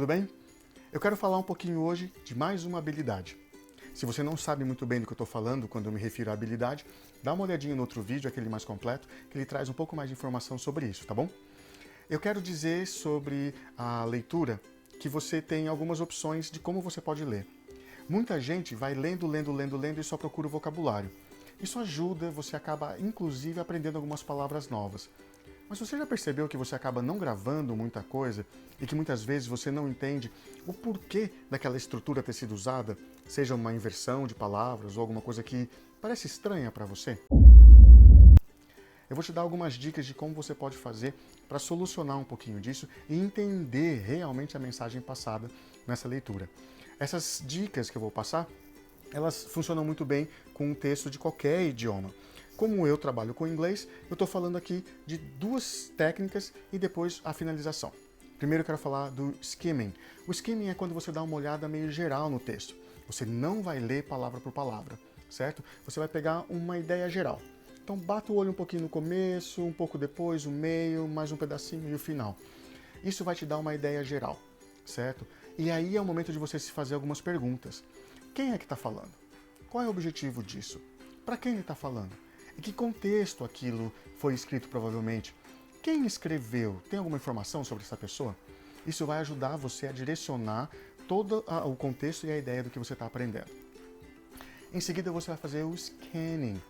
tudo bem? Eu quero falar um pouquinho hoje de mais uma habilidade. Se você não sabe muito bem do que eu estou falando quando eu me refiro à habilidade, dá uma olhadinha no outro vídeo, aquele mais completo, que ele traz um pouco mais de informação sobre isso, tá bom? Eu quero dizer sobre a leitura que você tem algumas opções de como você pode ler. Muita gente vai lendo e só procura o vocabulário. Isso ajuda, você acaba inclusive aprendendo algumas palavras novas. Mas você já percebeu que você acaba não gravando muita coisa e que muitas vezes você não entende o porquê daquela estrutura ter sido usada, seja uma inversão de palavras ou alguma coisa que parece estranha para você? Eu vou te dar algumas dicas de como você pode fazer para solucionar um pouquinho disso e entender realmente a mensagem passada nessa leitura. Essas dicas que eu vou passar, elas funcionam muito bem com um texto de qualquer idioma. Como eu trabalho com inglês, eu estou falando aqui de duas técnicas e depois a finalização. Primeiro eu quero falar do skimming. O skimming é quando você dá uma olhada meio geral no texto. Você não vai ler palavra por palavra, certo? Você vai pegar uma ideia geral. Então bata o olho um pouquinho no começo, um pouco depois, o meio, mais um pedacinho e o final. Isso vai te dar uma ideia geral, certo? E aí é o momento de você se fazer algumas perguntas. Quem é que está falando? Qual é o objetivo disso? Para quem ele está falando? Em que contexto aquilo foi escrito provavelmente? Quem escreveu? Tem alguma informação sobre essa pessoa? Isso vai ajudar você a direcionar todo o contexto e a ideia do que você está aprendendo. Em seguida você vai fazer o scanning.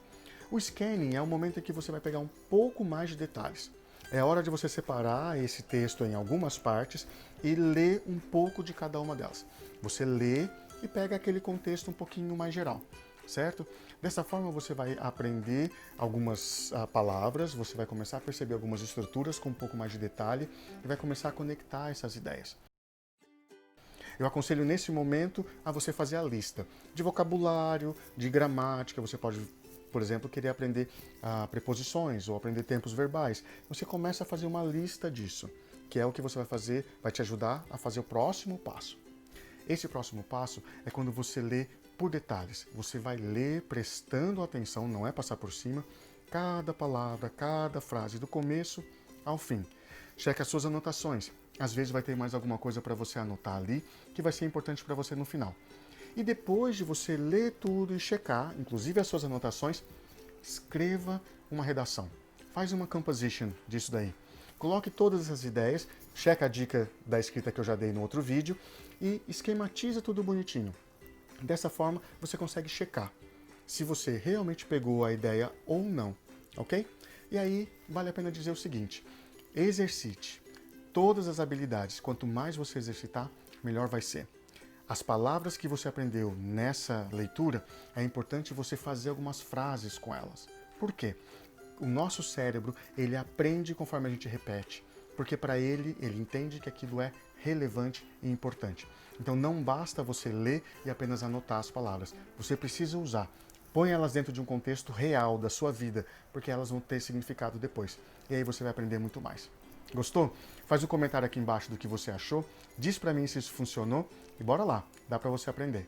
O scanning é o momento em que você vai pegar um pouco mais de detalhes. É hora de você separar esse texto em algumas partes e ler um pouco de cada uma delas. Você lê e pega aquele contexto um pouquinho mais geral, certo? Dessa forma você vai aprender algumas palavras, você vai começar a perceber algumas estruturas com um pouco mais de detalhe e vai começar a conectar essas ideias. Eu aconselho nesse momento a você fazer a lista de vocabulário, de gramática. Você pode, por exemplo, querer aprender preposições ou aprender tempos verbais. Você começa a fazer uma lista disso, que é o que você vai fazer, vai te ajudar a fazer o próximo passo. Esse próximo passo é quando você lê por detalhes. Você vai ler prestando atenção, não é passar por cima, cada palavra, cada frase, do começo ao fim. Cheque as suas anotações. Às vezes vai ter mais alguma coisa para você anotar ali, que vai ser importante para você no final. E depois de você ler tudo e checar, inclusive as suas anotações, escreva uma redação. Faz uma composition disso daí. Coloque todas essas ideias, checa a dica da escrita que eu já dei no outro vídeo e esquematiza tudo bonitinho. Dessa forma, você consegue checar se você realmente pegou a ideia ou não, ok? E aí, vale a pena dizer o seguinte, exercite todas as habilidades. Quanto mais você exercitar, melhor vai ser. As palavras que você aprendeu nessa leitura, é importante você fazer algumas frases com elas. Por quê? O nosso cérebro, ele aprende conforme a gente repete, porque para ele entende que aquilo é relevante e importante. Então não basta você ler e apenas anotar as palavras, você precisa usar. Põe elas dentro de um contexto real da sua vida, porque elas vão ter significado depois. E aí você vai aprender muito mais. Gostou? Faz um comentário aqui embaixo do que você achou, diz pra mim se isso funcionou e bora lá, dá pra você aprender.